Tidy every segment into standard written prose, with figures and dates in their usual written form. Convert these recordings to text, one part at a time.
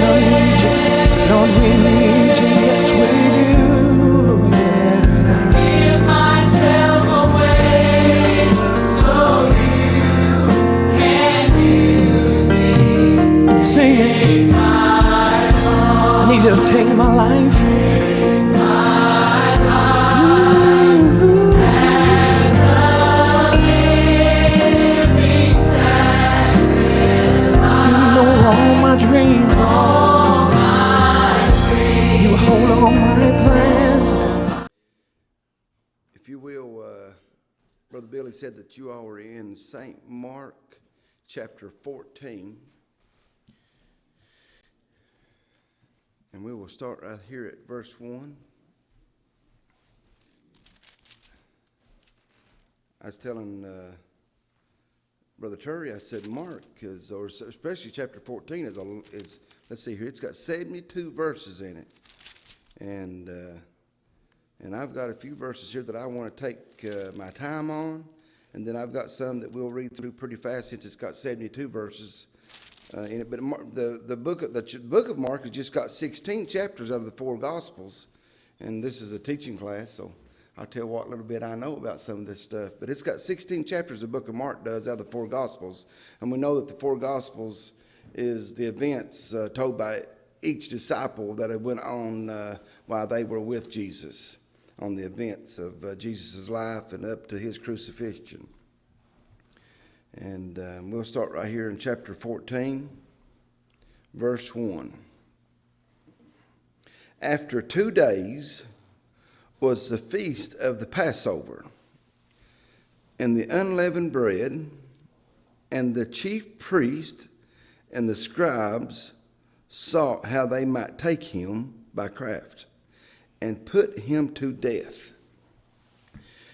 gonna need you. Lord, we need you. Yes, we do. Give myself away so you can use me. Sing it. I need you to take my life. Dreams, all my dreams. You hold all my plans. If you will, Brother Billy said that you all are in St. Mark chapter 14. And we will start right here at verse 1. I was telling Brother Terry, I said Mark, or especially chapter 14 is let's see here, it's got 72 verses in it, and I've got a few verses here that I want to take my time on, and then I've got some that we'll read through pretty fast since it's got 72 verses in it. But the book of Mark has just got 16 chapters out of the 4 Gospels, and this is a teaching class, so I'll tell what little bit I know about some of this stuff. But it's got 16 chapters the book of Mark does out of the 4 Gospels. And we know that the 4 Gospels is the events told by each disciple that had went on while they were with Jesus, on the events of Jesus' life and up to his crucifixion. And we'll start right here in chapter 14, verse 1. After 2 days was the feast of the Passover, and the unleavened bread, and the chief priest and the scribes sought how they might take him by craft and put him to death.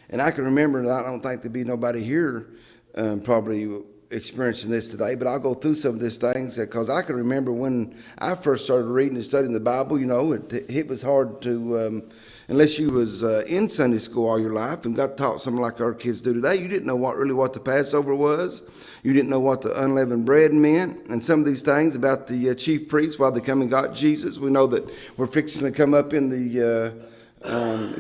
And I can remember, I don't think there'd be nobody here probably experiencing this today, but I'll go through some of these things because I can remember when I first started reading and studying the Bible, it was hard to, unless you was in Sunday school all your life and got taught something like our kids do today, you didn't know what the Passover was. You didn't know what the unleavened bread meant, and some of these things about the chief priests while they come and got Jesus. We know that we're fixing to come up in the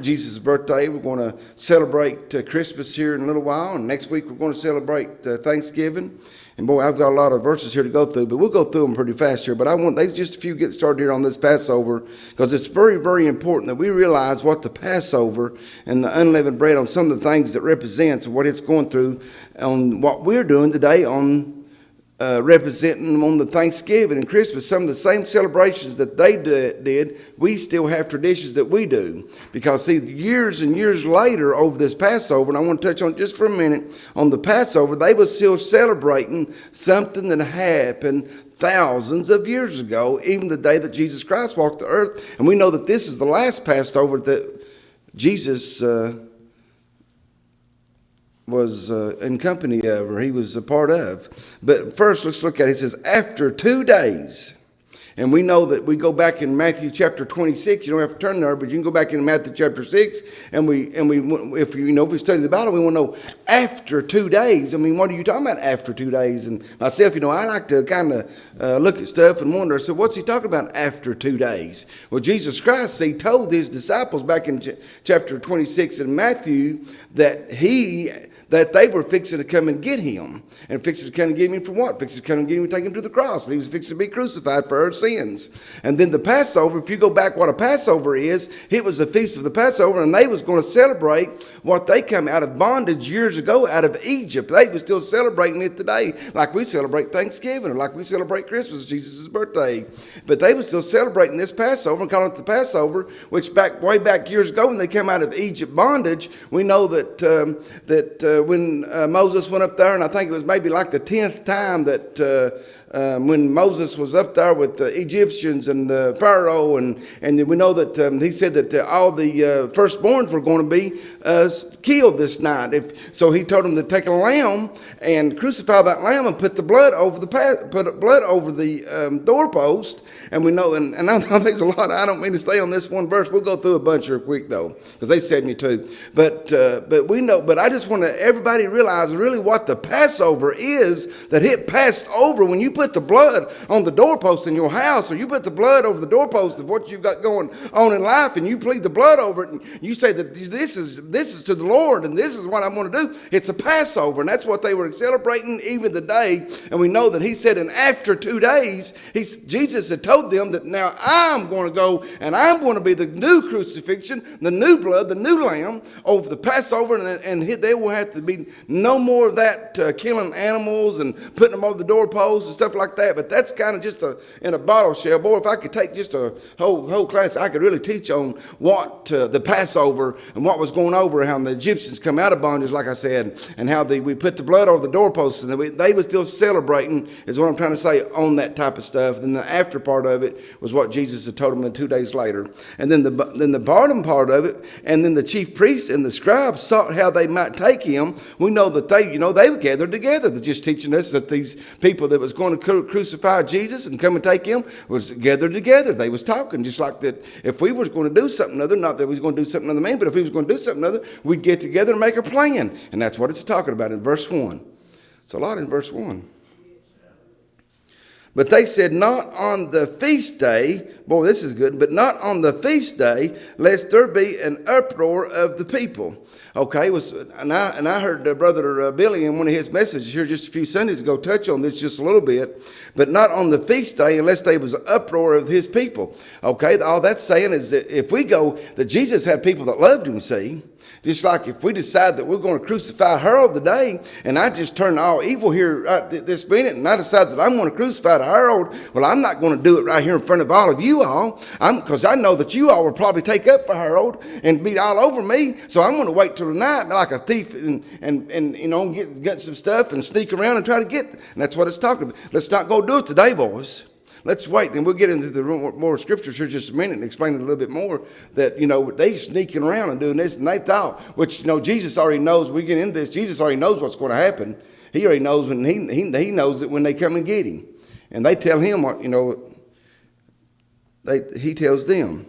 Jesus' birthday. We're going to celebrate Christmas here in a little while, and next week we're going to celebrate Thanksgiving. And boy, I've got a lot of verses here to go through, but we'll go through them pretty fast here. But there's just a few get started here on this Passover, because it's very, very important that we realize what the Passover and the unleavened bread on some of the things that represents what it's going through on what we're doing today on representing on the Thanksgiving and Christmas. Some of the same celebrations that they did, we still have traditions that we do. Because see, years and years later over this Passover, and I want to touch on it just for a minute, on the Passover, they were still celebrating something that happened thousands of years ago, even the day that Jesus Christ walked the earth. And we know that this is the last Passover that Jesus was in company of, or he was a part of. But first, let's look at it. It says, after 2 days. And we know that we go back in Matthew chapter 26. You don't have to turn there, but you can go back in Matthew chapter 6. And if we study the Bible, we want to know after 2 days. I mean, what are you talking about after 2 days? And myself, I like to kind of look at stuff and wonder. So what's he talking about after 2 days? Well, Jesus Christ, he told his disciples back in chapter 26 in Matthew that they were fixing to come and get him. And fixing to come and get him for what? Fixing to come and get him and take him to the cross. And he was fixing to be crucified for our sins. And then the Passover, if you go back what a Passover is, it was the feast of the Passover, and they was going to celebrate what they come out of bondage years ago out of Egypt. They were still celebrating it today, like we celebrate Thanksgiving or like we celebrate Christmas, Jesus' birthday. But they were still celebrating this Passover and calling it the Passover, which way back years ago when they came out of Egypt bondage, we know that when Moses went up there, and I think it was maybe like the 10th time that when Moses was up there with the Egyptians and the Pharaoh, and we know that he said that all the firstborns were going to be killed this night. So he told them to take a lamb and crucify that lamb and put the blood over the doorpost. And we know, and I know there's a lot. I don't mean to stay on this one verse. We'll go through a bunch real quick though, because they said me too. But we know. But I just want everybody to realize really what the Passover is. That it passed over when you put put the blood on the doorpost in your house, or you put the blood over the doorpost of what you've got going on in life, and you plead the blood over it, and you say that this is to the Lord, and this is what I'm going to do. It's a Passover, and that's what they were celebrating even today. And we know that he said, and after 2 days, Jesus had told them that now I'm going to go, and I'm going to be the new crucifixion, the new blood, the new lamb over the Passover, and there will have to be no more of that killing animals and putting them over the doorposts and stuff like that. But that's kind of just in a bottle shell. Boy, if I could take just a whole class, I could really teach on what the Passover and what was going over, how the Egyptians come out of bondage, like I said, and how we put the blood over the doorposts, and they were still celebrating, is what I'm trying to say, on that type of stuff. Then the after part of it was what Jesus had told them 2 days later. And then the bottom part of it, and then the chief priests and the scribes sought how they might take him. We know that they were gathered together. They're just teaching us that these people that was going to crucify Jesus and come and take him was gathered together. They was talking just like that. If we was going to do something other, not that we was going to do something other man, but if we was going to do something other, we'd get together and make a plan. And that's what it's talking about in verse 1. It's a lot in verse 1. But they said, not on the feast day, boy, this is good, but not on the feast day, lest there be an uproar of the people. Okay, and I heard Brother Billy in one of his messages here just a few Sundays ago touch on this just a little bit, but not on the feast day unless there was an uproar of his people. Okay, all that's saying is that if we go, that Jesus had people that loved him, see. Just like if we decide that we're going to crucify Harold today, and I just turn all evil here right this minute, and I decide that I'm going to crucify Harold, well, I'm not going to do it right here in front of all of you all, because I know that you all will probably take up for Harold and be all over me. So I'm going to wait till tonight like a thief and get some stuff and sneak around and try to get. And that's what it's talking about. Let's not go do it today, boys. Let's wait, and we'll get into the more scriptures here just a minute and explain it a little bit more. That, they sneaking around and doing this, and they thought, which, Jesus already knows. We get into this. Jesus already knows what's going to happen. He already knows when he knows it when they come and get him, and they tell him what he tells them.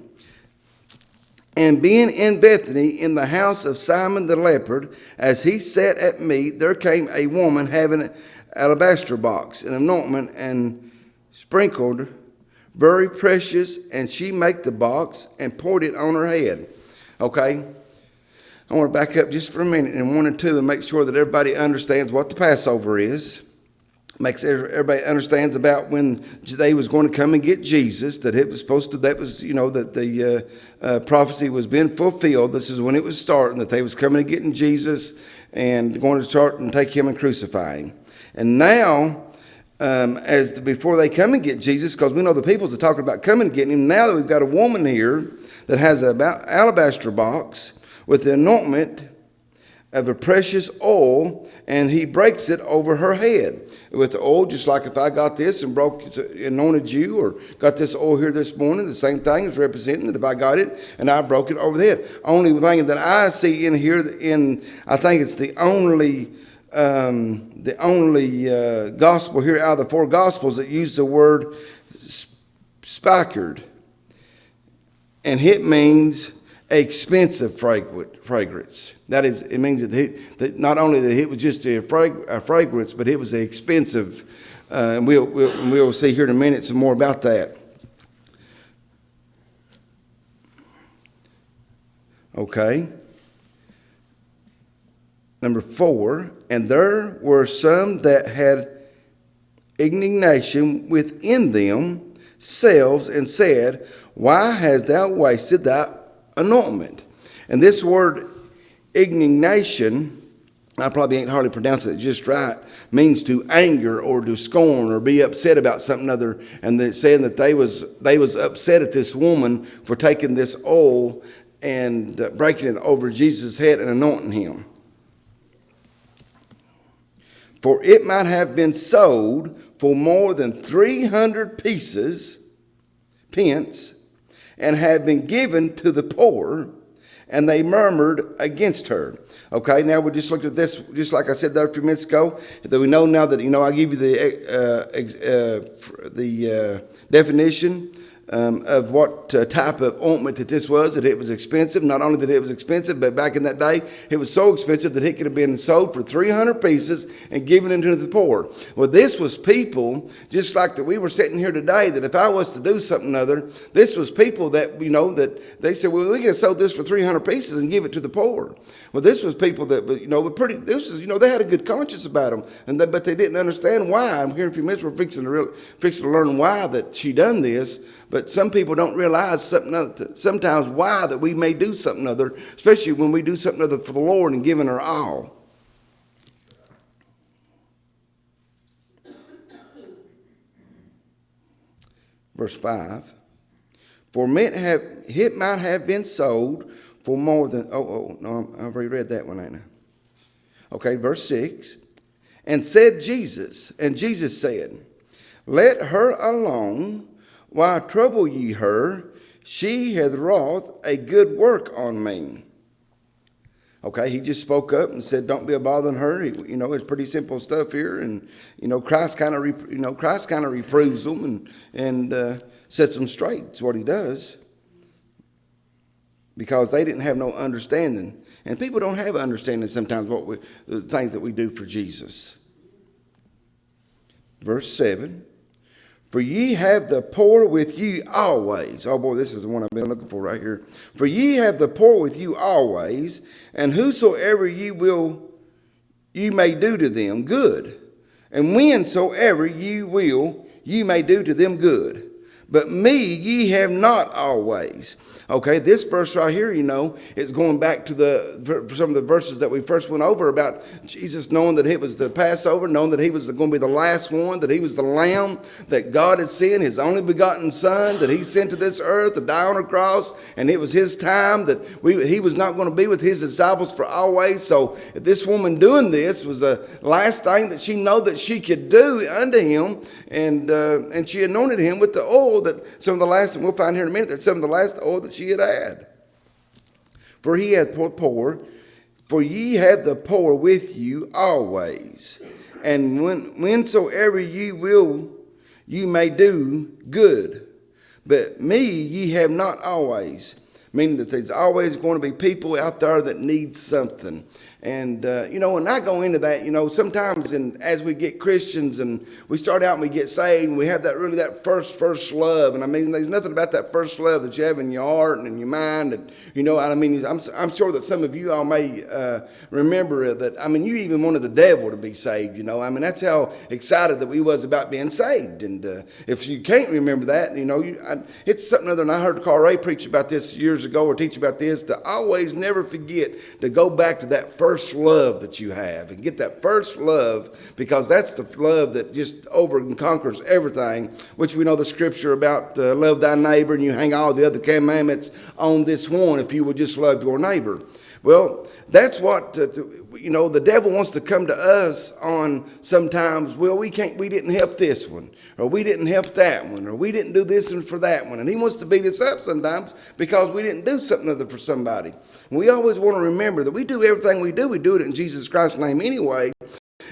And being in Bethany in the house of Simon the leper, as he sat at meat, there came a woman having an alabaster box, an anointment, and sprinkled very precious, and she made the box and poured it on her head. Okay, I want to back up just for a minute in 1 and 2 and make sure that everybody understands what the Passover is. Makes everybody understands about when they was going to come and get Jesus, that it was supposed to, that the prophecy was being fulfilled. This is when it was starting, that they was coming and getting Jesus and going to start and take him and crucify him. And now, before they come and get Jesus, because we know the peoples are talking about coming and getting him. Now that we've got a woman here that has an alabaster box with the anointment of a precious oil, and he breaks it over her head with the oil, just like if I got this and anointed you, or got this oil here this morning, the same thing is representing that if I got it and I broke it over the head. Only thing that I see in here, I think it's the only gospel here out of the 4 gospels that use the word spikenard, and it means expensive fragrance. That is, it means that not only that it was just a fragrance, but it was expensive, and we'll see here in a minute some more about that. Okay. Number 4, and there were some that had indignation within themselves, and said, why hast thou wasted thy anointment? And this word indignation, I probably ain't hardly pronouncing it just right, means to anger or to scorn or be upset about something other. And they're saying that they was upset at this woman for taking this oil and breaking it over Jesus' head and anointing him. For it might have been sold for more than 300 pence, and have been given to the poor, and they murmured against her. Okay, now we just looked at this, just like I said there a few minutes ago, that we know now that, I give you the definition of what type of ointment that this was, that it was expensive. Not only that it was expensive, but back in that day, it was so expensive that it could have been sold for 300 pieces and given into the poor. Well, this was people, just like that we were sitting here today, that if I was to do something other, this was people that, that they said, well, we can sell this for 300 pieces and give it to the poor. Well, this was people that, they had a good conscience about them, but they didn't understand why. I'm here in a few minutes, we're fixing to learn why that she done this. But some people don't realize sometimes why that we may do something other, especially when we do something other for the Lord and giving her all. Verse 5. For it might have been sold for more than, no, I've already read that one, ain't I? Okay, verse 6. And Jesus said, let her alone. Why trouble ye her? She hath wrought a good work on me. Okay, he just spoke up and said, "Don't be a bothering her." It's pretty simple stuff here, and Christ kind of reproves them and sets them straight. It's what he does, because they didn't have no understanding, and people don't have understanding sometimes the things that we do for Jesus. Verse 7. For ye have the poor with you always. Oh boy, this is the one I've been looking for right here. For ye have the poor with you always, and whosoever ye may do to them good. And whensoever ye may do to them good. But me ye have not always. Okay, this verse right here, is going back to some of the verses that we first went over about Jesus knowing that it was the Passover, knowing that he was going to be the last one, that he was the Lamb that God had sent, his only begotten Son, that he sent to this earth to die on a cross, and it was his time, that he was not going to be with his disciples for always. So this woman doing this was the last thing that she knew that she could do unto him, and she anointed him with the oil that some of the last, and we'll find here in a minute, that some of the last oil that she had. For he hath poor, for ye have the poor with you always. And whensoever ye may do good. But me ye have not always. Meaning that there's always going to be people out there that need something. And, when I go into that, sometimes as we get Christians and we start out and we get saved and we have that first love. And I mean, there's nothing about that first love that you have in your heart and in your mind. And, I'm sure that some of you all may remember that, you even wanted the devil to be saved, that's how excited that we was about being saved. And if you can't remember that, it's something other than I heard Carl Ray preach about this years ago or teach about this, to always never forget to go back to that first love that you have and get that first love, because that's the love that just over and conquers everything, which we know the scripture about love thy neighbor, and you hang all the other commandments on this one if you would just love your neighbor. Well, that's what, the devil wants to come to us on sometimes. Well, we didn't help this one, or we didn't help that one, or we didn't do this and for that one. And he wants to beat us up sometimes because we didn't do something other for somebody. And we always want to remember that we do everything we do it in Jesus Christ's name anyway.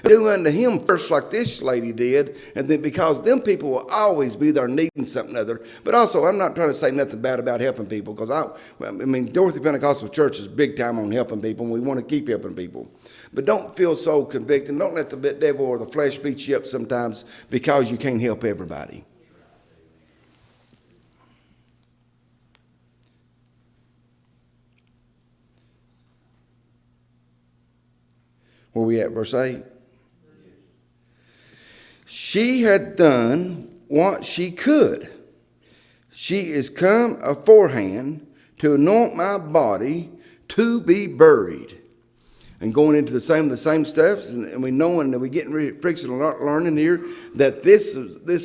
Do unto him first, like this lady did, and then because them people will always be there needing something other. But also, I'm not trying to say nothing bad about helping people, because Dorothy Pentecostal Church is big time on helping people, and we want to keep helping people. But don't feel so convicted. Don't let the devil or the flesh beat you up sometimes because you can't help everybody. Where we at, verse 8? She had done what she could. She is come aforehand to anoint my body to be buried. And going into the same stuff, and we knowing that we getting fixing learning here that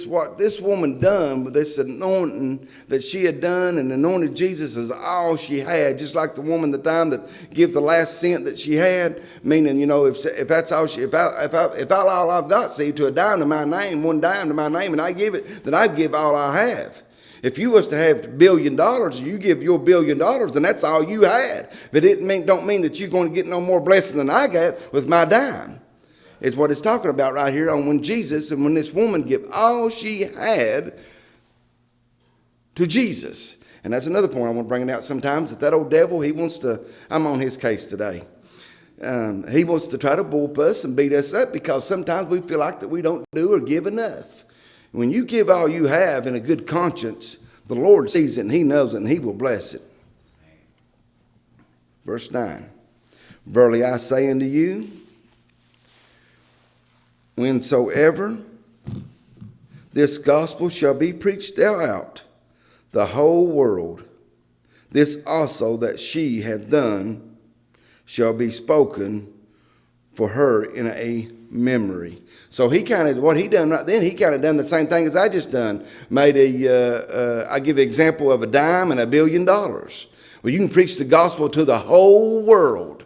what this woman done with this anointing that she had done and anointed Jesus is all she had, just like the woman the time that gave the last cent that she had. Meaning, if that's all if all I've got, see, to a dime to my name, one dime to my name, and I give it, then I give all I have. If you was to have $1 billion, you give your $1 billion, then that's all you had. But it don't mean that you're going to get no more blessing than I got with my dime. It's what it's talking about right here on when Jesus and when this woman give all she had to Jesus. And that's another point I want to bring out sometimes, that old devil, he wants to, I'm on his case today. He wants to try to whoop us and beat us up because sometimes we feel like that we don't do or give enough. When you give all you have in a good conscience, the Lord sees it and he knows it and he will bless it. Verse 9. Verily I say unto you, whensoever this gospel shall be preached throughout the whole world, this also that she hath done shall be spoken for her in a memory. So he kind of, what he done right then, he kind of done the same thing as I just done. Made I give an example of a dime and $1 billion. Well, you can preach the gospel to the whole world.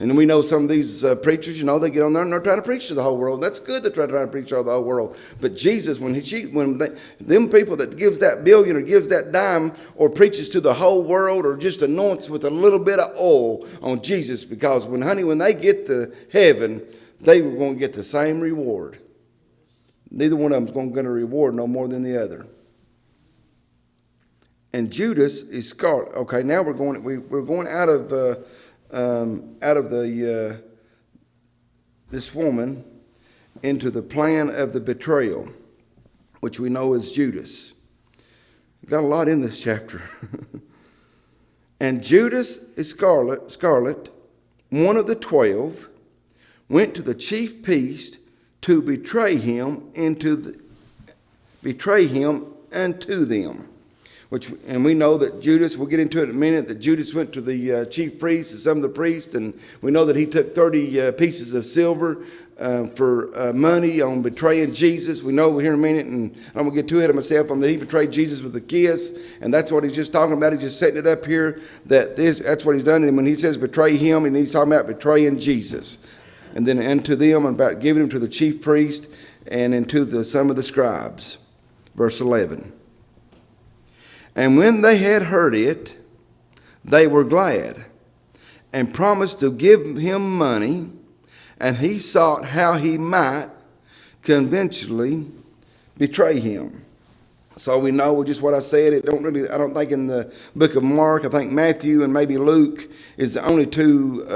And we know some of these preachers, they get on there and they're trying to preach to the whole world. That's good to try to preach to the whole world. But Jesus, them people that gives that billion or gives that dime or preaches to the whole world or just anoints with a little bit of oil on Jesus, because when they get to heaven, they were going to get the same reward. Neither one of them is going to get a reward no more than the other. And Judas Iscariot. Okay, now we're going out of this woman into the plan of the betrayal, which we know as Judas. We've got a lot in this chapter. And Judas Iscariot, one of the 12, went to the chief priest to betray him unto them. And we know that Judas, we'll get into it in a minute, that Judas went to the chief priests and some of the priests, and we know that he took 30 pieces of silver for money on betraying Jesus. We know here in a minute, and I'm going to get too ahead of myself, that he betrayed Jesus with a kiss, and that's what he's just talking about. He's just setting it up here, that's what he's done. And when he says betray him, and he's talking about betraying Jesus. And then unto them, about giving him to the chief priest and into some of the scribes. Verse 11. And when they had heard it, they were glad, and promised to give him money, and he sought how he might conventionally betray him. So we know just what I said. I don't think in the book of Mark, I think Matthew and maybe Luke is the only two,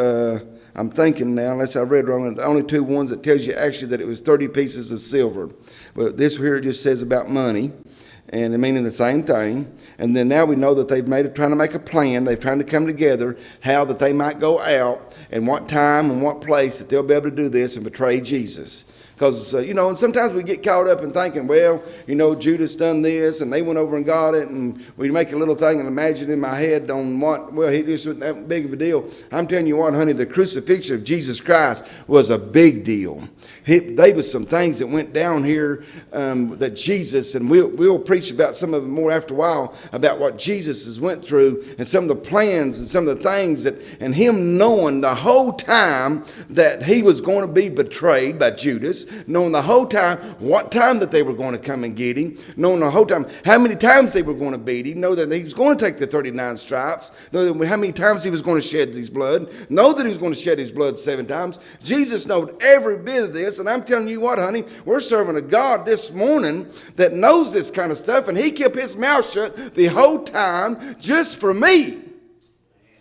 I'm thinking now, unless I read wrong, the only two ones that tells you actually that it was 30 pieces of silver. But this here just says about money. And they're meaning the same thing. And then now we know that they've trying to make a plan. They've trying to come together how that they might go out and what time and what place that they'll be able to do this and betray Jesus. Because, and sometimes we get caught up in thinking, Judas done this and they went over and got it. And we make a little thing and imagine in my head on he just wasn't that big of a deal. I'm telling you what, honey, the crucifixion of Jesus Christ was a big deal. There was some things that went down here that Jesus, and we'll preach about some of them more after a while, about what Jesus has went through and some of the plans and some of the things and him knowing the whole time that he was going to be betrayed by Judas, knowing the whole time what time that they were going to come and get him, knowing the whole time how many times they were going to beat him, know that he was going to take the 39 stripes, know how many times he was going to shed his blood, know that he was going to shed his blood 7 times. Jesus knowed every bit of this, and I'm telling you what, honey, we're serving a God this morning that knows this kind of stuff, and he kept his mouth shut the whole time just for me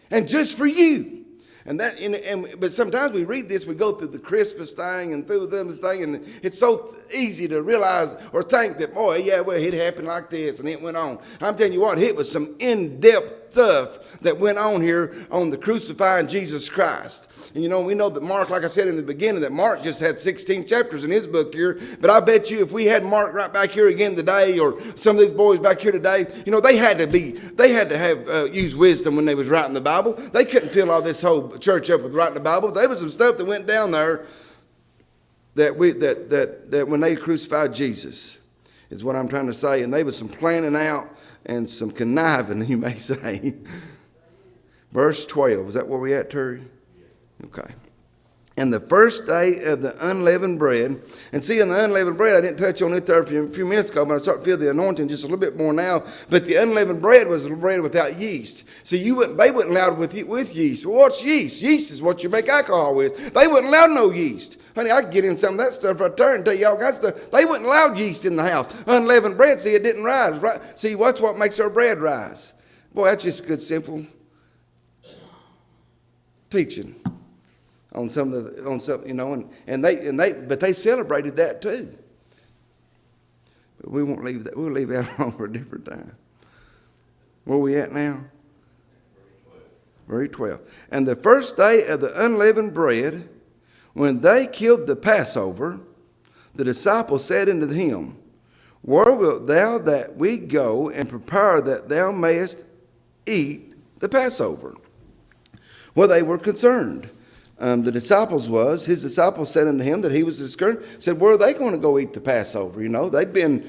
and just for you. But sometimes we read this, we go through the Christmas thing and through this thing, and it's so easy to realize or think that, it happened like this, and it went on. I'm telling you what, it was some in-depth stuff that went on here on the crucifying Jesus Christ. And we know that Mark, like I said in the beginning, that Mark just had 16 chapters in his book here. But I bet you if we had Mark right back here again today, or some of these boys back here today, they had to have use wisdom when they was writing the Bible. They couldn't fill all this whole church up with writing the Bible. There was some stuff that went down there that when they crucified Jesus, is what I'm trying to say. And there was some planning out and some conniving, you may say. Verse 12, is that where we at, Terry? Okay. And the first day of the unleavened bread. And see, in the unleavened bread, I didn't touch on it there a few minutes ago, but I start to feel the anointing just a little bit more now. But the unleavened bread was bread without yeast. So they wouldn't allow it with yeast. Well, what's yeast? Yeast is what you make alcohol with. They wouldn't allow no yeast. Honey, I could get in some of that stuff right there and tell you all kinds of stuff. They wouldn't allow yeast in the house. Unleavened bread, see, it didn't rise. Right? See, what's what makes our bread rise? Boy, that's just good, simple teaching. On some, you know, but they celebrated that too. But we won't leave that. We'll leave that on for a different time. Where are we at now? Verse 12. And the first day of the unleavened bread, when they killed the Passover, the disciples said unto him, Where wilt thou that we go and prepare that thou mayest eat the Passover? Well, they were concerned. His disciples said unto him that he was concerned, said, where are they going to go eat the Passover? You know, they'd been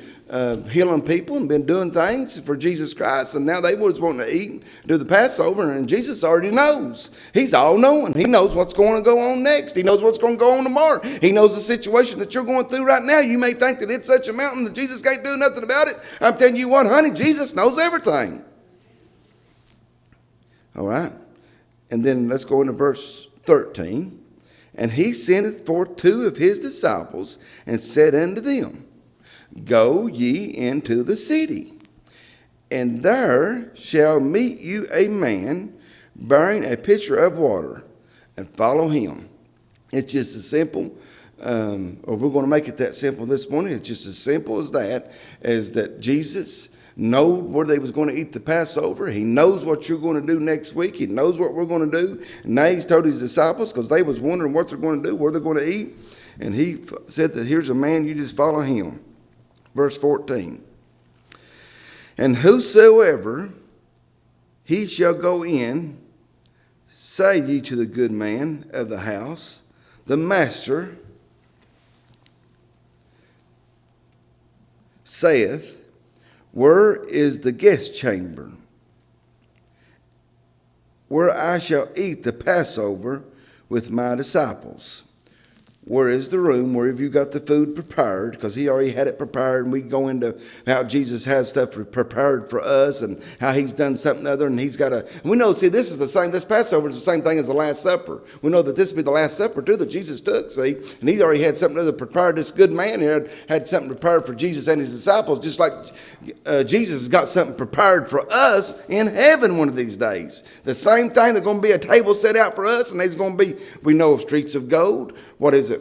healing people and been doing things for Jesus Christ, and now they was wanting to eat, do the Passover, and Jesus already knows. He's all-knowing. He knows what's going to go on next. He knows what's going to go on tomorrow. He knows the situation that you're going through right now. You may think that it's such a mountain that Jesus can't do nothing about it. I'm telling you what, honey, Jesus knows everything. All right? And then let's go into verse 13. And he sendeth forth 2 of his disciples and said unto them, Go ye into the city, and there shall meet you a man bearing a pitcher of water, and follow him. It's just as simple, or we're going to make it that simple this morning. It's just as simple as that Jesus know where they was going to eat the Passover. He knows what you're going to do next week. He knows what we're going to do. And now he's told his disciples, because they was wondering what they're going to do, where they're going to eat. And he said that here's a man, you just follow him. Verse 14. And whosoever he shall go in, say ye to the good man of the house, the master saith, Where is the guest chamber, where I shall eat the Passover with my disciples? Where is the room? Where have you got the food prepared? Because he already had it prepared, and we go into how Jesus has stuff prepared for us and how he's done something other, and he's got we know, see, this Passover is the same thing as the Last Supper. We know that this will be the Last Supper too that Jesus took, see, and he already had something other prepared. This good man here had something prepared for Jesus and his disciples, just like Jesus has got something prepared for us in heaven one of these days. The same thing, there's going to be a table set out for us, and there's going to be, we know of streets of gold. What is it?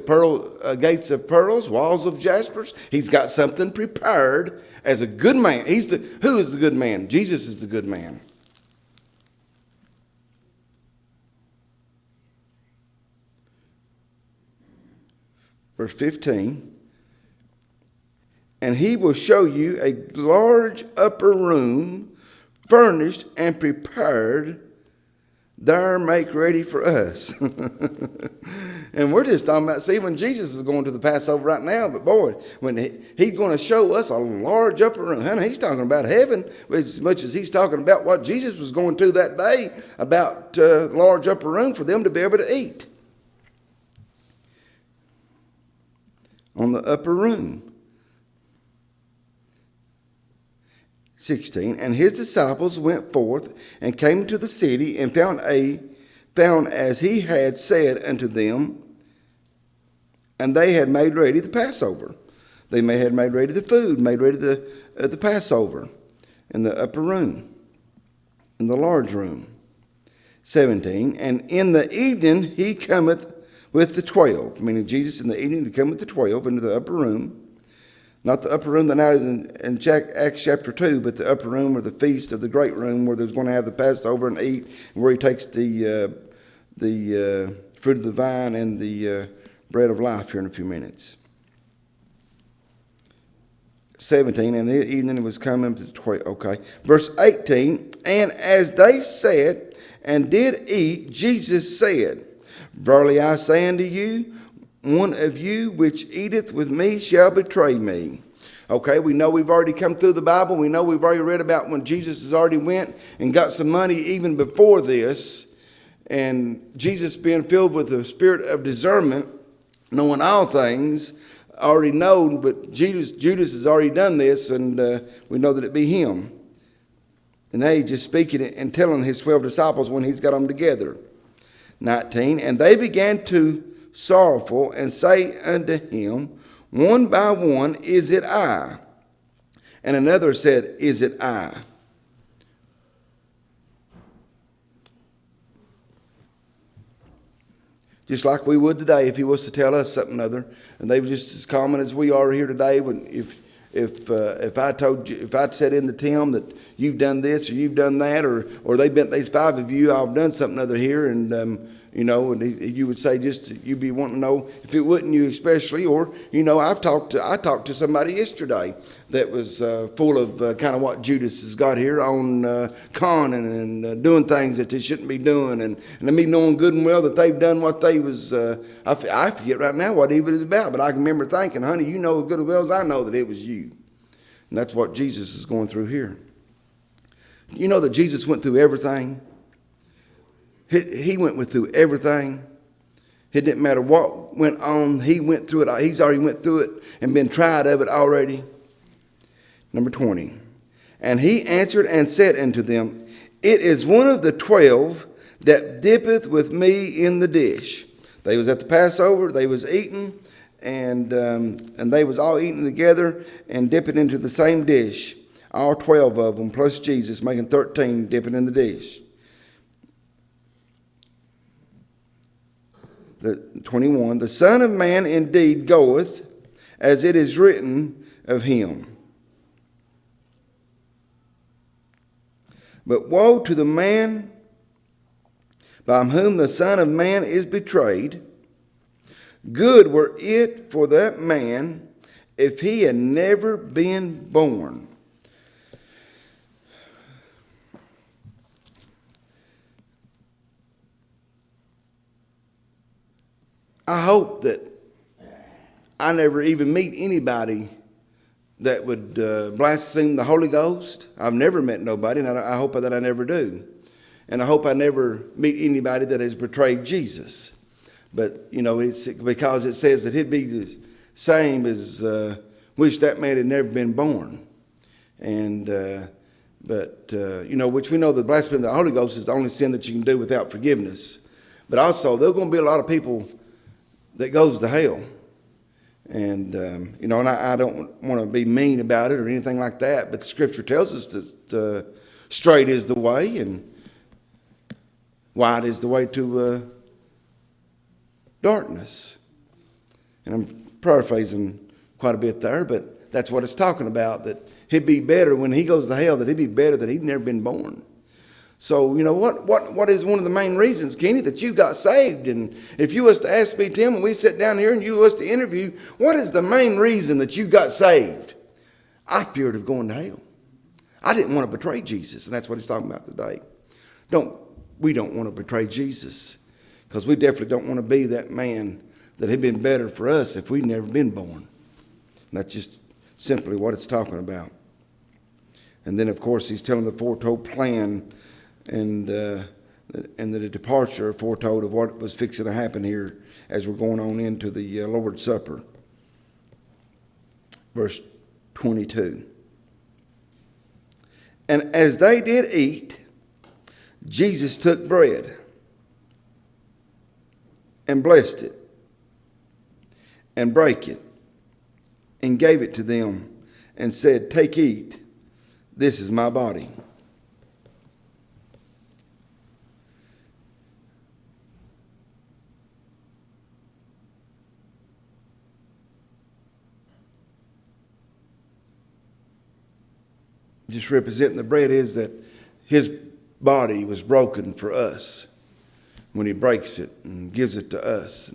Gates of pearls, walls of jaspers. He's got something prepared as a good man. Who is the good man? Jesus is the good man. Verse 15. And he will show you a large upper room, furnished and prepared, there make ready for us. And we're just talking about, see, when Jesus is going to the Passover right now, but boy, when he's going to show us a large upper room. Honey, he's talking about heaven as much as he's talking about what Jesus was going to that day, about large upper room for them to be able to eat. On the upper room. 16. And his disciples went forth and came to the city and found as he had said unto them, and they had made ready the Passover. They had made ready the food, made ready the Passover in the upper room, in the large room. 17. And in the evening he cometh with the 12, meaning Jesus in the evening to come with the 12 into the upper room. Not the upper room that now is in Acts chapter 2, but the upper room or the feast of the great room where they're going to have the Passover and eat, and where he takes the fruit of the vine and the bread of life here in a few minutes. 17, and the evening was coming to the 12. Okay. Verse 18, and as they sat and did eat, Jesus said, Verily I say unto you, one of you which eateth with me shall betray me. Okay, we know we've already come through the Bible. We know we've already read about when Jesus has already went and got some money even before this. And Jesus, being filled with the spirit of discernment, knowing all things, already know, but Judas has already done this, and we know that it be him. And now he's just speaking and telling his 12 disciples when he's got them together. 19, and they began to sorrowful and say unto him, one by one, is it I? And another said, is it I? Just like we would today if he was to tell us something other, and they were just as common as we are here today. When if I told you, if I said into Tim that you've done this or you've done that, or there's 5 of you, I've done something other here, and and you would say, just you'd be wanting to know if it wasn't you especially, or I talked to somebody yesterday that was full of kind of what Judas has got here on conning and doing things that they shouldn't be doing, and me knowing good and well that they've done what they was. I forget right now what he was about, but I can remember thinking, honey, you know as good as well as I know that it was you, and that's what Jesus is going through here. You know that Jesus went through everything. He went through everything. It didn't matter what went on. He went through it. He's already went through it and been tried of it already. Number 20. And he answered and said unto them, it is one of the 12 that dippeth with me in the dish. They was at the Passover. They was eating, and they was all eating together and dipping into the same dish. All 12 of them, plus Jesus, making 13 dipping in the dish. The 21, the Son of Man indeed goeth, as it is written of him. But woe to the man by whom the Son of Man is betrayed. Good were it for that man if he had never been born. I hope that I never even meet anybody that would blaspheme the Holy Ghost. I've never met nobody, and I hope that I never do. And I hope I never meet anybody that has betrayed Jesus. But, it's because it says that he'd be the same as wish that man had never been born. And, which we know that blasphemy of the Holy Ghost is the only sin that you can do without forgiveness. But also, there are going to be a lot of people that goes to hell. And, and I don't want to be mean about it or anything like that, but the Scripture tells us that straight is the way and wide is the way to darkness. And I'm paraphrasing quite a bit there, but that's what it's talking about, that he'd be better when he goes to hell, that he'd be better that he'd never been born. So, what is one of the main reasons, Kenny, that you got saved? And if you was to ask me, Tim, when we sit down here and you was to interview, what is the main reason that you got saved? I feared of going to hell. I didn't want to betray Jesus, and that's what he's talking about today. We don't want to betray Jesus, because we definitely don't want to be that man that had been better for us if we'd never been born. And that's just simply what it's talking about. And then, of course, he's telling the foretold plan and the departure foretold of what was fixing to happen here as we're going on into the Lord's Supper. Verse 22. And as they did eat, Jesus took bread and blessed it and brake it and gave it to them and said, take, eat, this is my body. Just representing the bread is that his body was broken for us when he breaks it and gives it to us.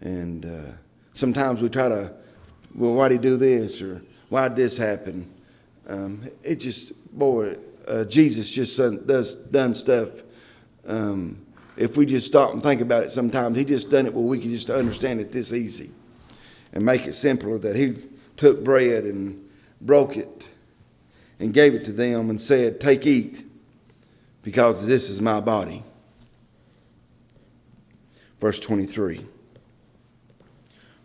And sometimes we try to, well, why'd he do this? Or why'd this happen? Jesus just done stuff. If we just stop and think about it sometimes, he just done it where we can just understand it this easy and make it simpler, that he took bread and broke it and gave it to them and said, take, eat, because this is my body. Verse 23.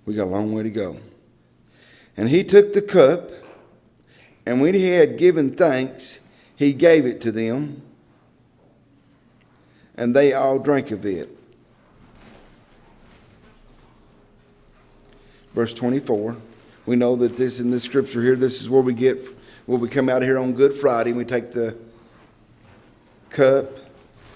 We got a long way to go. And he took the cup, and when he had given thanks, he gave it to them, and they all drank of it. Verse 24. We know that this in the scripture here, this is where we come out here on Good Friday, and we take the cup,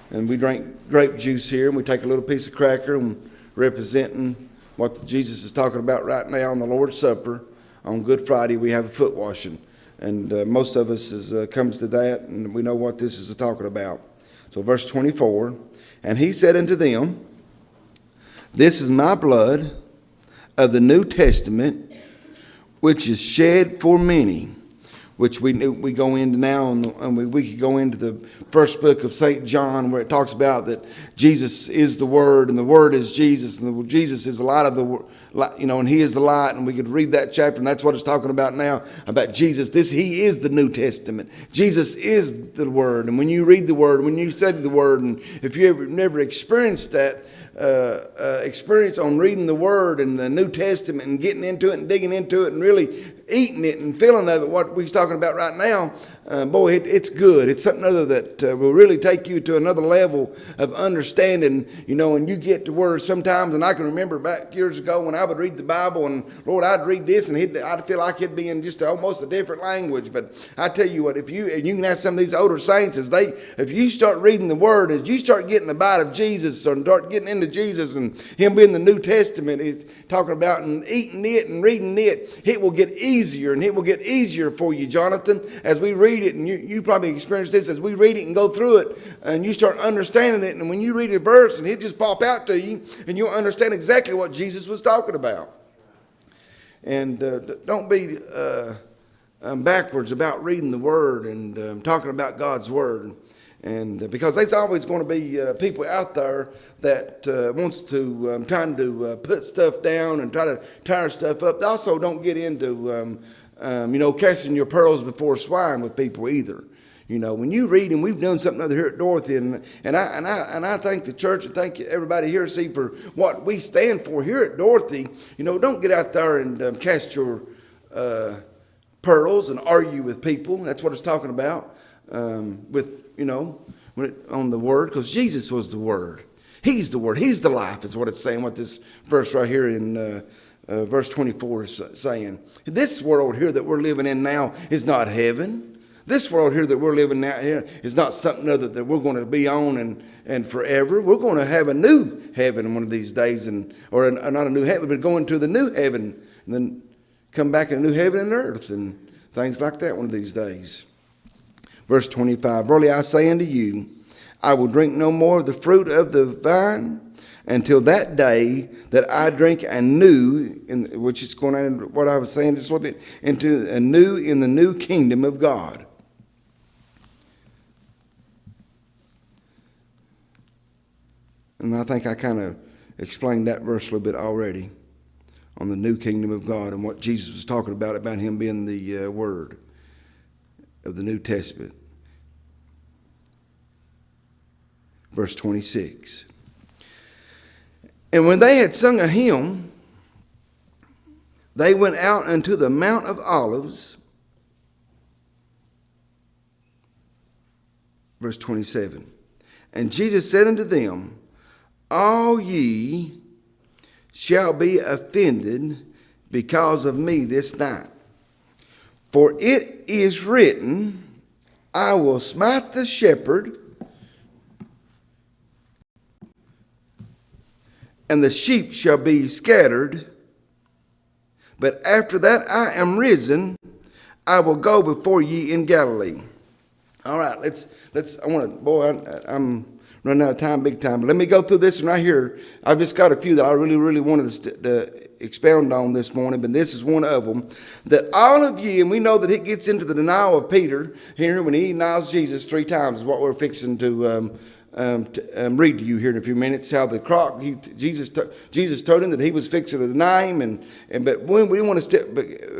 and we drink grape juice here, and we take a little piece of cracker, and representing what Jesus is talking about right now on the Lord's Supper. On Good Friday, we have a foot washing, and most of us comes to that, and we know what this is talking about. So verse 24, and he said unto them, this is my blood of the New Testament, which is shed for many, which we go into now, and we could go into the first book of St. John, where it talks about that Jesus is the Word, and the Word is Jesus, and Jesus is the light of the world, and He is the light, and we could read that chapter, and that's what it's talking about now, about Jesus. He is the New Testament. Jesus is the Word, and when you read the Word, when you study the Word, and if you ever never experienced that, experience on reading the Word and the New Testament and getting into it and digging into it and really eating it and feeling of it, what we're talking about right now, boy, it's good. It's something other that will really take you to another level of understanding, and you get to where sometimes, and I can remember back years ago when I would read the Bible, and Lord, I'd read this, and I'd feel like it'd be in just almost a different language. But I tell you what, and you can ask some of these older saints, if you start reading the Word, as you start getting the bite of Jesus, or start getting into Jesus and Him being the New Testament, He's talking about, and eating it and reading it, it will get easier, and it will get easier for you, Jonathan, as we read it. And you probably experience this as we read it and go through it, and you start understanding it, and when you read a verse, and it just pop out to you, and you'll understand exactly what Jesus was talking about. And don't be backwards about reading the Word and talking about God's Word. And because there's always going to be people out there that wants to trying to put stuff down and try to tire stuff up. Also, don't get into casting your pearls before swine with people either. When you read, and we've done something other here at Dorothy, and I thank the church and thank everybody here, see, for what we stand for here at Dorothy. Don't get out there and cast your pearls and argue with people. That's what it's talking about on the Word, because Jesus was the Word. He's the Word. He's the life, is what it's saying, what this verse right here in verse 24 is saying. This world here that we're living in now is not heaven. This world here that we're living now here is not something other that we're going to be on and forever. We're going to have a new heaven one of these days, or not a new heaven, but going to the new heaven, and then come back in a new heaven and earth and things like that one of these days. Verse 25, verily I say unto you, I will drink no more of the fruit of the vine until that day that I drink anew, which is going on what I was saying just a little bit, into anew in the new kingdom of God. And I think I kind of explained that verse a little bit already on the new kingdom of God and what Jesus was talking about Him being the Word of the New Testament. Verse 26. And when they had sung a hymn, they went out unto the Mount of Olives. Verse 27. And Jesus said unto them, all ye shall be offended because of me this night. For it is written, I will smite the shepherd, and the sheep shall be scattered. But after that I am risen, I will go before ye in Galilee. All right, I'm running out of time, big time. But let me go through this one right here. I've just got a few that I really, really wanted to expound on this morning, but this is one of them. That all of ye, and we know that it gets into the denial of Peter here when he denies Jesus 3 times, is what we're fixing to read to you here in a few minutes how the cross. Jesus told him that he was fixing to deny him, but when we want to step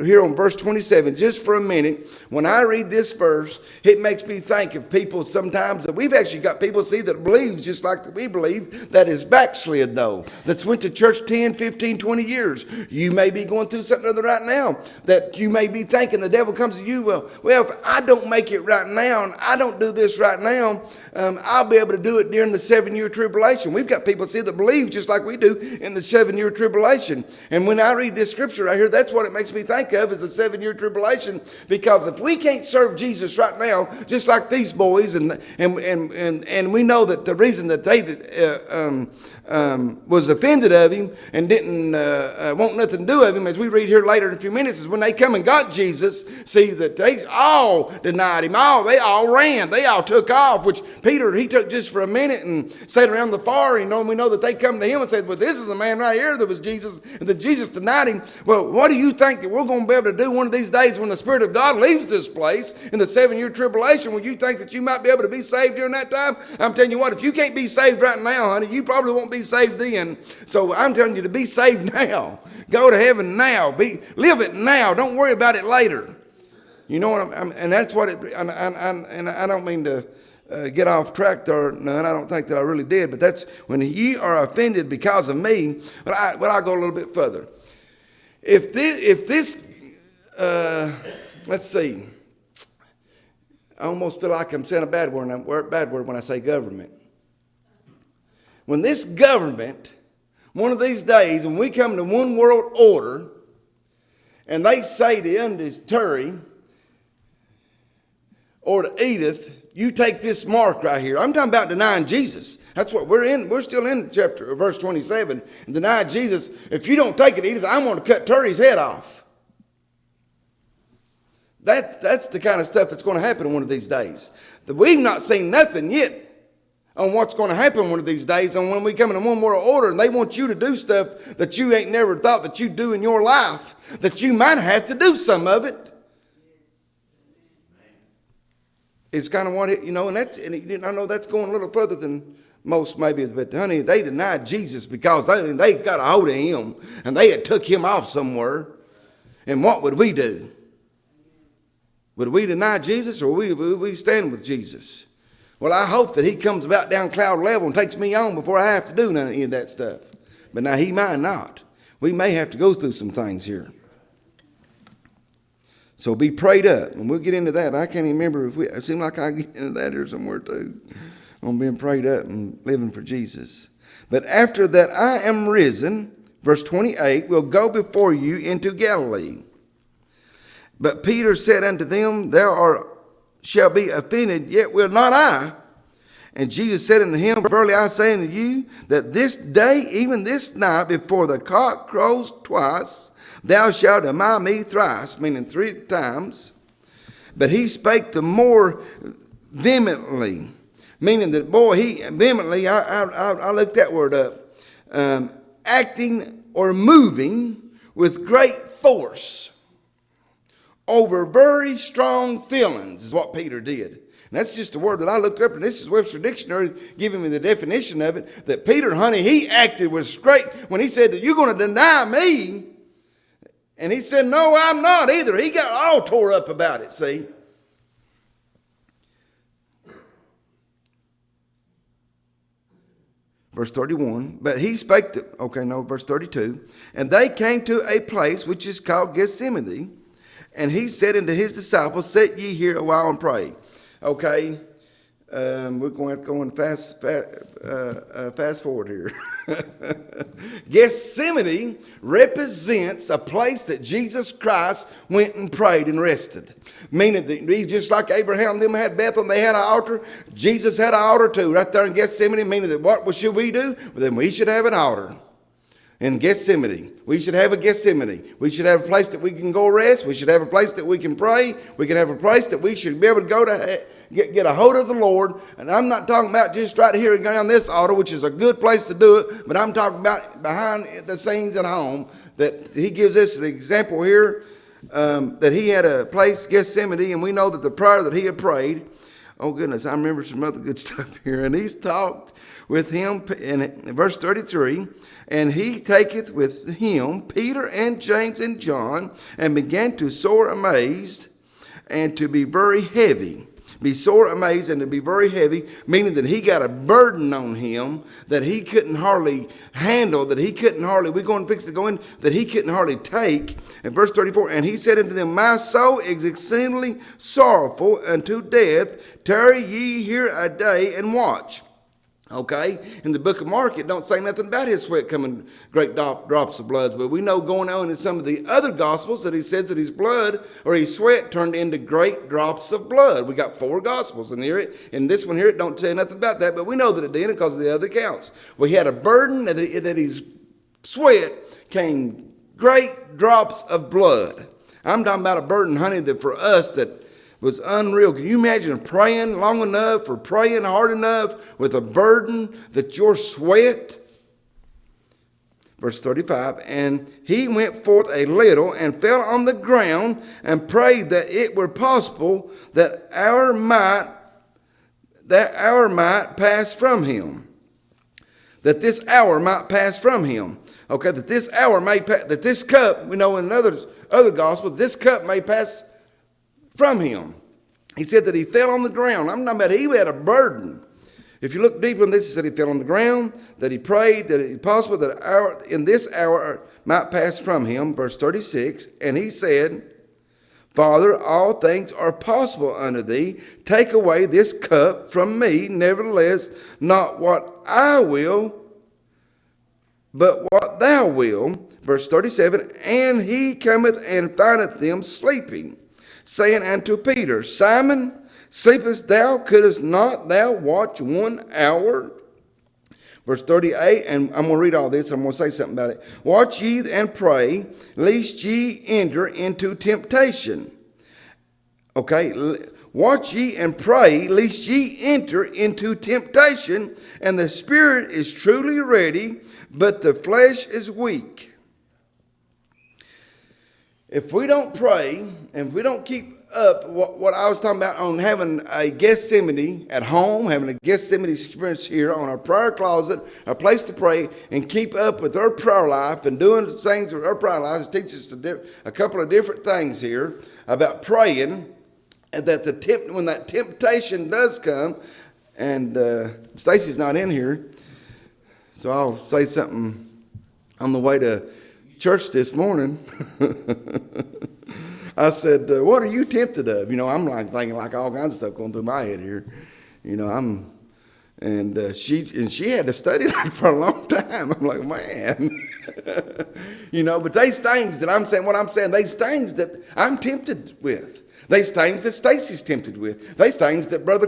here on verse 27 just for a minute. When I read this verse, it makes me think of people sometimes that we've actually got people that believe just like we believe, that is backslid though, that's went to church 10, 15, 20 years. You may be going through something other right now that you may be thinking the devil comes to you. Well, if I don't make it right now and I don't do this right now, I'll be able to do it during the 7-year tribulation. We've got people that believe just like we do in the 7-year tribulation. And when I read this scripture right here, that's what it makes me think of, is the 7-year tribulation. Because if we can't serve Jesus right now, just like these boys, and we know that the reason that they was offended of him and didn't want nothing to do with him, as we read here later in a few minutes, is when they come and got Jesus, see that they all denied him. They all ran. They all took off, which Peter, he took just for a minute and stayed around the far. We know that they come to him and said, well, this is the man right here that was Jesus, and that Jesus denied him. Well, what do you think that we're going to be able to do one of these days when the Spirit of God leaves this place in the 7-year tribulation? When you think that you might be able to be saved during that time? I'm telling you what, if you can't be saved right now, honey, you probably won't be saved then. So I'm telling you to be saved now. Go to heaven now. Live it now. Don't worry about it later. You know what and that's what it, and I don't mean to get off track or none. I don't think that I really did, but that's when ye are offended because of me. But I'll go a little bit further. If this let's see, I almost feel like I'm saying a bad word when I say government. When this government, one of these days, when we come to one world order, and they say to unto Terry or to Edith, you take this mark right here. I'm talking about denying Jesus. That's what we're in. We're still in verse 27. And deny Jesus. If you don't take it, Edith, I'm going to cut Terry's head off. That's the kind of stuff that's going to happen one of these days. We've not seen nothing yet on what's going to happen one of these days, on when we come in one world order and they want you to do stuff that you ain't never thought that you'd do in your life, that you might have to do some of it. It's kind of what it, and I know that's going a little further than most maybe, but honey, they denied Jesus because they got a hold of him and they had took him off somewhere. And what would we do? Would we deny Jesus, or would we stand with Jesus? Well, I hope that he comes about down cloud level and takes me on before I have to do none of any of that stuff. But now he might not. We may have to go through some things here. So be prayed up. And we'll get into that. I can't even remember it seems like I get into that here somewhere too. On being prayed up and living for Jesus. But after that I am risen, verse 28, will go before you into Galilee. But Peter said unto them, shall be offended, yet will not I. And Jesus said unto him, verily I say unto you, that this day, even this night, before the cock crows twice, thou shalt deny me thrice, meaning 3 times. But he spake the more vehemently, meaning that, vehemently, I looked that word up, acting or moving with great force over very strong feelings is what Peter did. And that's just a word that I looked up, and this is Webster Dictionary giving me the definition of it, that Peter, honey, he acted with great, when he said that you're going to deny me, and he said, no, I'm not either. He got all tore up about it, see. Verse 31, but he spake, verse 32, and they came to a place which is called Gethsemane, and he said unto his disciples, sit ye here a while and pray. Okay, we're going to have to go and fast forward here. Gethsemane represents a place that Jesus Christ went and prayed and rested. Meaning that just like Abraham and them had Bethel and they had an altar, Jesus had an altar too, right there in Gethsemane, meaning that what should we do? Well, then we should have an altar. In Gethsemane, we should have a Gethsemane. We should have a place that we can go rest. We should have a place that we can pray. We can have a place that we should be able to go to get a hold of the Lord. And I'm not talking about just right here around this altar, which is a good place to do it, but I'm talking about behind the scenes at home. That he gives us an example here, that he had a place, Gethsemane, and we know that the prayer that he had prayed Oh, goodness, I remember some other good stuff here. And he's talked with him in verse 33. And he taketh with him Peter and James and John, and began to sore amazed and to be very heavy. Be sore amazed and to be very heavy, meaning that he got a burden on him that he couldn't hardly handle, that he couldn't hardly, we're going to fix it going, that he couldn't hardly take. In verse 34, and he said unto them, my soul is exceedingly sorrowful unto death. Tarry ye here a day and watch. Okay, in the book of Mark, it don't say nothing about his sweat coming great drops of blood. But we know going on in some of the other gospels that he says that his blood or his sweat turned into great drops of blood. We got 4 gospels in here. In this one here, it don't say nothing about that. But we know that it did because of the other accounts. We had a burden that his sweat came great drops of blood. I'm talking about a burden, honey, that for us that was unreal. Can you imagine praying long enough or praying hard enough with a burden that your sweat? Verse 35, and he went forth a little and fell on the ground and prayed that it were possible that hour might pass from him. That this hour might pass from him. Okay, that this hour may pass, that this cup, we know in other gospel, this cup may pass from him. He said that he fell on the ground. I'm talking about he had a burden. If you look deeper in this, he said he fell on the ground, that he prayed, that it's possible that in this hour might pass from him. Verse 36, and he said, Father, all things are possible unto thee. Take away this cup from me. Nevertheless, not what I will, but what thou wilt. Verse 37, and he cometh and findeth them sleeping, saying unto Peter, Simon, sleepest thou? Couldst not thou watch 1 hour? Verse 38, and I'm going to read all this. I'm going to say something about it. Watch ye and pray, lest ye enter into temptation. Okay, watch ye and pray, lest ye enter into temptation. And the spirit is truly ready, but the flesh is weak. If we don't pray, and if we don't keep up what I was talking about on having a Gethsemane at home, having a Gethsemane experience here on our prayer closet, a place to pray, and keep up with our prayer life and doing things with our prayer life, it teaches us a couple of different things here about praying, and that when that temptation does come, and Stacy's not in here, so I'll say something on the way to church this morning. I said, what are you tempted of? You know, I'm like thinking like all kinds of stuff going through my head here. You know, she had to study that for a long time. I'm like, man. You know, but these things that I'm saying, these things that I'm tempted with. These things that Stacy's tempted with. These things that Brother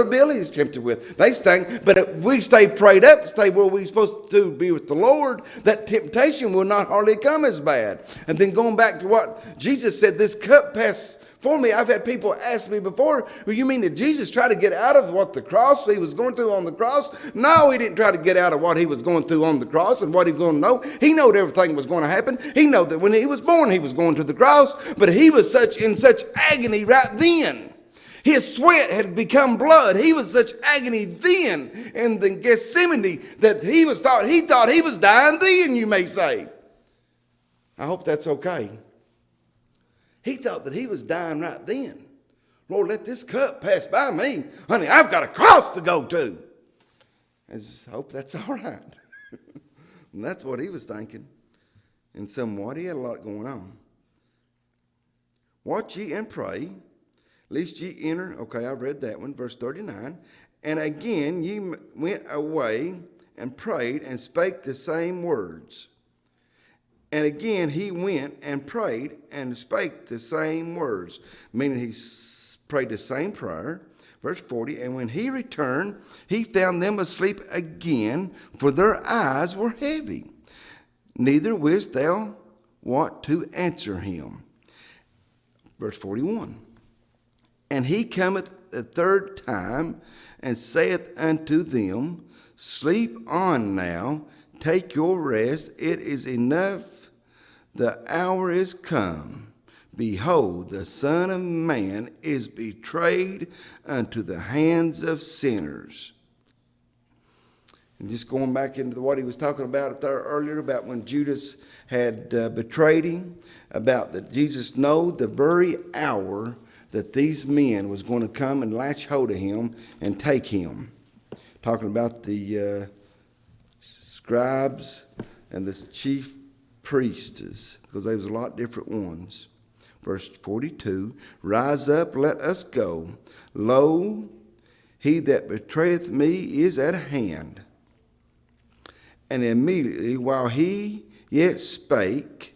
Billy is tempted with. These things, but if we stay prayed up, stay where we're supposed to be with the Lord, that temptation will not hardly come as bad. And then going back to what Jesus said, this cup passed for me. I've had people ask me before, well, you mean that Jesus tried to get out of what the cross he was going through on the cross? No, he didn't try to get out of what he was going through on the cross and what he was going to know. He knew everything was going to happen. He knew that when he was born, he was going to the cross, but he was in such agony right then. His sweat had become blood. He was such agony then in the Gethsemane that he thought he was dying then, you may say. I hope that's okay. He thought that he was dying right then. Lord, let this cup pass by me. Honey, I've got a cross to go to. I just hope that's all right. And that's what he was thinking. And somewhat, he had a lot going on. Watch ye and pray, lest ye enter. Okay, I've read that one. Verse 39. And again ye went away and prayed and spake the same words. And again he went and prayed and spake the same words, meaning he prayed the same prayer. Verse 40, and when he returned, he found them asleep again, for their eyes were heavy. Neither wist thou what to answer him. Verse 41, and he cometh the third time and saith unto them, sleep on now, take your rest, it is enough. The hour is come. Behold, the Son of Man is betrayed unto the hands of sinners. And just going back into what he was talking about there earlier, about when Judas had betrayed him, about that Jesus knowed the very hour that these men was going to come and latch hold of him and take him. Talking about the scribes and the chief priests, because there was a lot different ones. Verse 42, rise up, let us go. Lo, he that betrayeth me is at hand. And immediately, while he yet spake,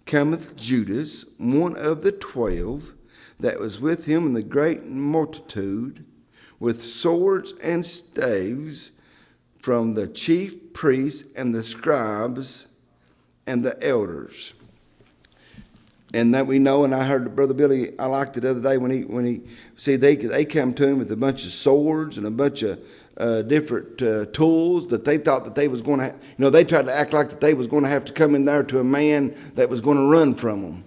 cometh Judas, one of the 12, that was with him in the great multitude, with swords and staves, from the chief priests and the scribes and the elders. And that we know, and I heard Brother Billy, I liked it the other day when he see they come to him with a bunch of swords and a bunch of different tools that they thought that they was going to, they tried to act like that they was going to have to come in there to a man that was going to run from them,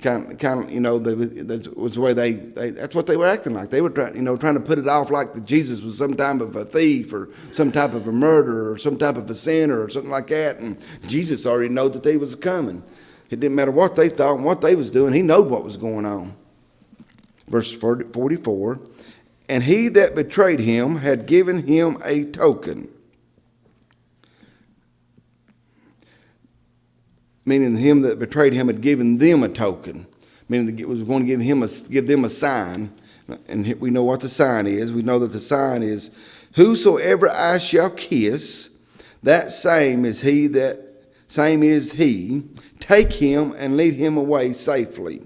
that was the way they that's what they were acting like. They were trying to put it off like that Jesus was some type of a thief or some type of a murderer or some type of a sinner or something like that. And Jesus already knew that they was coming. It didn't matter what they thought and what they was doing. He knowed what was going on. Verse 44, and he that betrayed him had given him a token. Meaning him that betrayed him had given them a token. Meaning it was going to give them a sign. And we know what the sign is. We know that the sign is, whosoever I shall kiss, that same is he. Take him and lead him away safely.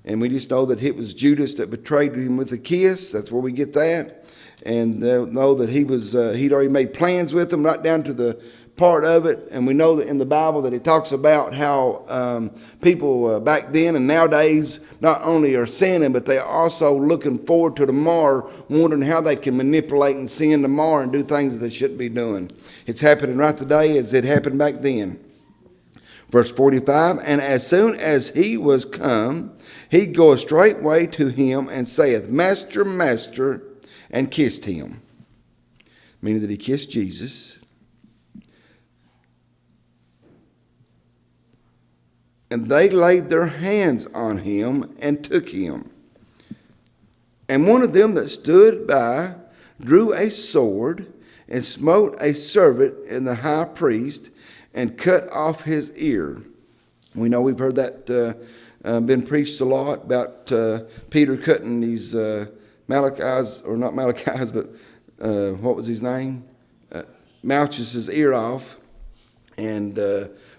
And we just know that it was Judas that betrayed him with a kiss. That's where we get that. And they'll know that he'd already made plans with them right down to the part of it. And we know that in the Bible that it talks about how people back then and nowadays not only are sinning, but they're also looking forward to tomorrow, wondering how they can manipulate and sin tomorrow and do things that they shouldn't be doing. It's happening right today as it happened back then. Verse 45, and as soon as he was come, he goeth straightway to him and saith, Master, Master, and kissed him. Meaning that he kissed Jesus. And they laid their hands on him and took him. And one of them that stood by drew a sword and smote a servant in the high priest and cut off his ear. We know we've heard that been preached a lot about Peter cutting these Malachi's, or not Malachi's, but what was his name? Malchus's ear off. And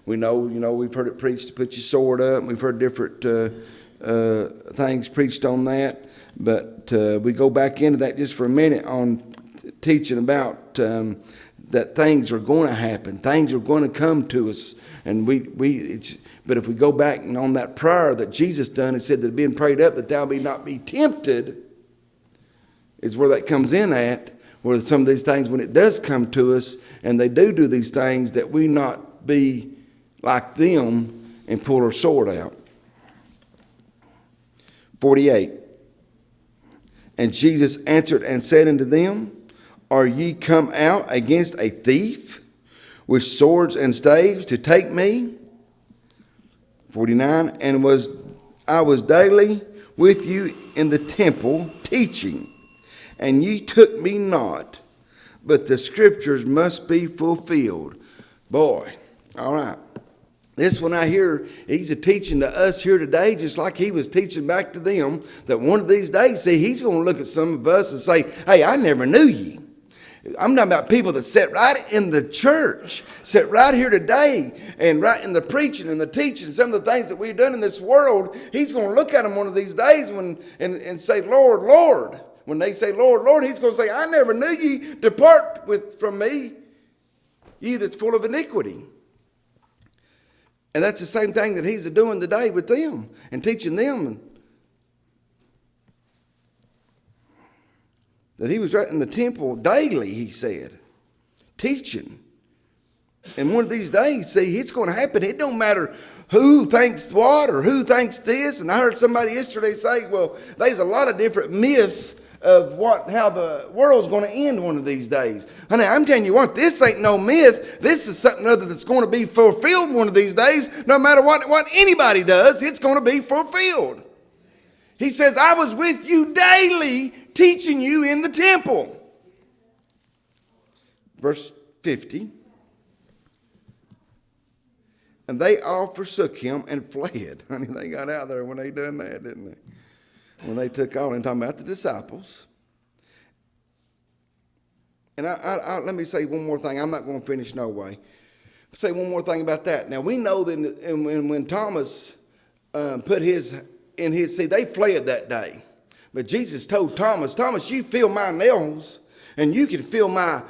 we know, we've heard it preached to put your sword up. We've heard different things preached on that. But we go back into that just for a minute on teaching about that things are going to happen. Things are going to come to us. And but if we go back and on that prayer that Jesus done, it said that being prayed up that thou be not be tempted, is where that comes in at. Where some of these things, when it does come to us, and they do these things, that we not be like them and pull our sword out. 48. And Jesus answered and said unto them, Are ye come out against a thief with swords and staves to take me? 49. And I was daily with you in the temple teaching, and ye took me not, but the scriptures must be fulfilled. Boy, all right. This one I hear, he's a teaching to us here today, just like he was teaching back to them, that one of these days, see, he's going to look at some of us and say, hey, I never knew ye. I'm talking about people that sit right in the church, sit right here today, and right in the preaching and the teaching, some of the things that we've done in this world. He's going to look at them one of these days and say, Lord, Lord. When they say, Lord, Lord, he's going to say, I never knew ye. Depart from me, ye that's full of iniquity. And that's the same thing that he's doing today with them and teaching them. That he was right in the temple daily, he said, teaching. And one of these days, see, it's going to happen. It don't matter who thinks what or who thinks this. And I heard somebody yesterday say, well, there's a lot of different myths of how the world's going to end one of these days. Honey, I'm telling you what, this ain't no myth. This is something other that's going to be fulfilled one of these days. No matter what anybody does, it's going to be fulfilled. He says, I was with you daily, teaching you in the temple. Verse 50. And they all forsook him and fled. Honey, they got out there when they done that, didn't they? When they took all in, talking about the disciples. And let me say one more thing. I'm not going to finish no way. Say one more thing about that. Now, we know that when Thomas put his in his, see, they fled that day. But Jesus told Thomas, Thomas, you feel my nails, and you can feel my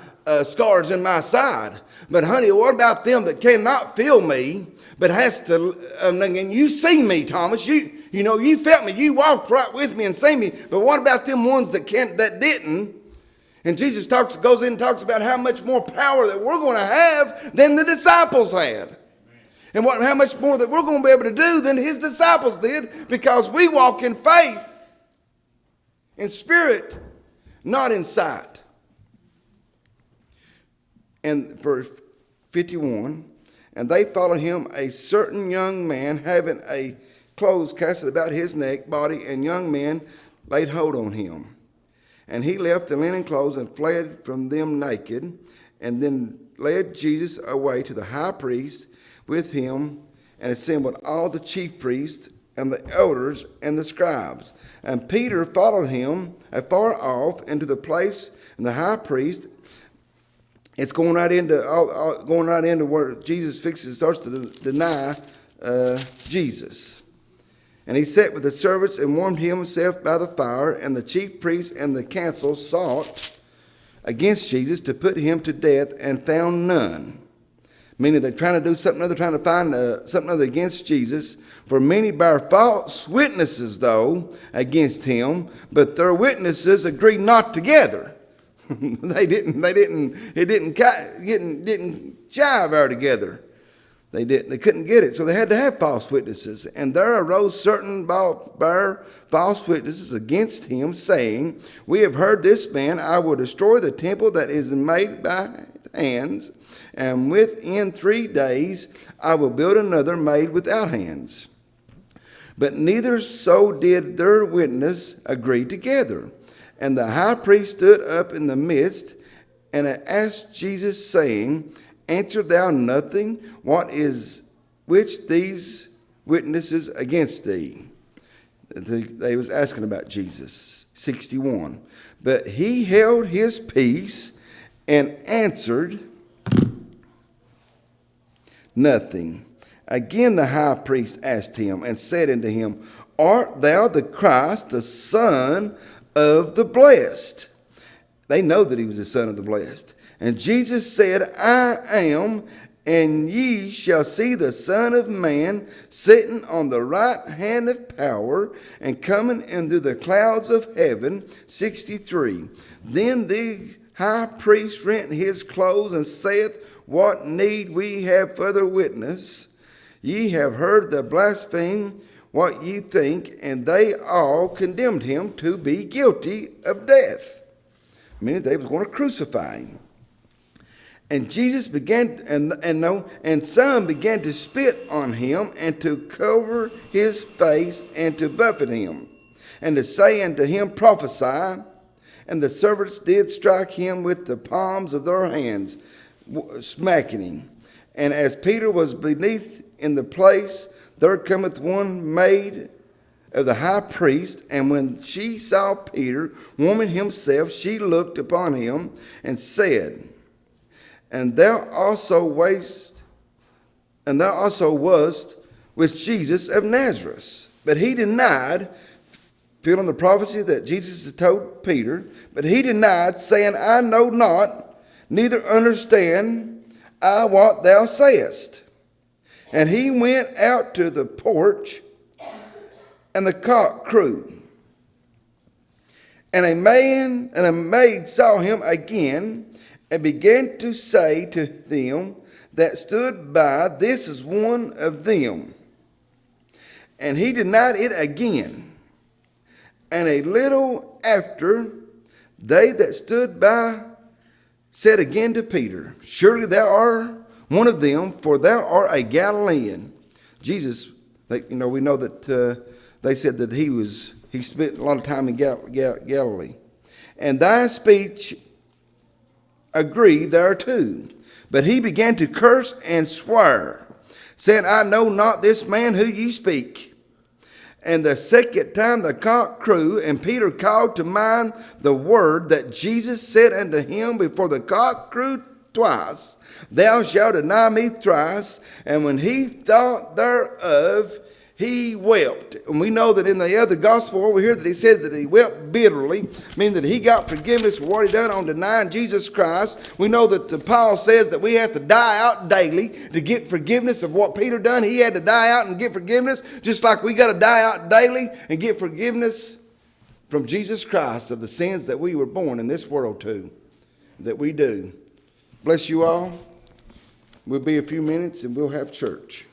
scars in my side. But honey, what about them that cannot feel me, but has to, and you see me, Thomas, you know, you felt me, you walked right with me and see me, but what about them ones that didn't? And Jesus goes in and talks about how much more power that we're going to have than the disciples had. And how much more that we're going to be able to do than his disciples did, because we walk in faith, in spirit, not in sight. And verse 51, and they followed him, a certain young man having a clothes casted about his neck, body, and young men laid hold on him. And he left the linen clothes and fled from them naked, and then led Jesus away to the high priest with him, and assembled all the chief priests and the elders and the scribes. And Peter followed him afar off into the place, and the high priest. It's going right into where Jesus starts to deny Jesus. And he sat with the servants and warmed himself by the fire, and the chief priests and the council sought against Jesus to put him to death, and found none. Meaning they're trying to do something other, trying to find something other against Jesus. For many bear false witnesses, though, against him, but their witnesses agree not together. It didn't jive there together. They couldn't get it, so they had to have false witnesses. And there arose certain bear false witnesses against him, saying, we have heard this man, I will destroy the temple that is made by hands, and within 3 days I will build another made without hands. But neither so did their witness agree together. And the high priest stood up in the midst and asked Jesus, saying, answer thou nothing? What is which these witnesses against thee? They was asking about Jesus. 61. But he held his peace and answered nothing. Again the high priest asked him and said unto him, art thou the Christ, the Son of the Blessed? They know that he was the Son of the Blessed. And Jesus said, I am, and ye shall see the Son of Man sitting on the right hand of power, and coming into the clouds of heaven. 63. Then the high priest rent his clothes, and saith, what need we have further witness? Ye have heard the blaspheme, what ye think. And they all condemned him to be guilty of death. Meaning they was going to crucify him. And Jesus began, and some began to spit on him, and to cover his face, and to buffet him, and to say unto him, prophesy. And the servants did strike him with the palms of their hands, smacking him. And as Peter was beneath in the place, there cometh one maid of the high priest, and when she saw Peter warming himself, she looked upon him and said, And thou also wast with Jesus of Nazareth. But he denied, feeling the prophecy that Jesus had told Peter, but he denied, saying, I know not, neither understand I what thou sayest. And he went out to the porch, and the cock crew. And a maid saw him again, and began to say to them that stood by, this is one of them. And he denied it again. And a little after, they that stood by said again to Peter, Surely thou art one of them, for thou art a Galilean. Jesus, we know that they said that he spent a lot of time in Galilee. And thy speech agree thereto. But he began to curse and swear, saying, I know not this man who ye speak. And the second time the cock crew, and Peter called to mind the word that Jesus said unto him before the cock crew twice, Thou shalt deny me thrice. And when he thought thereof, he wept. And we know that in the other gospel over here that he said that he wept bitterly, meaning that he got forgiveness for what he done on denying Jesus Christ. We know that Paul says that we have to die out daily to get forgiveness of what Peter done. He had to die out and get forgiveness, just like we got to die out daily and get forgiveness from Jesus Christ of the sins that we were born in this world to, that we do. Bless you all. We'll be a few minutes and we'll have church.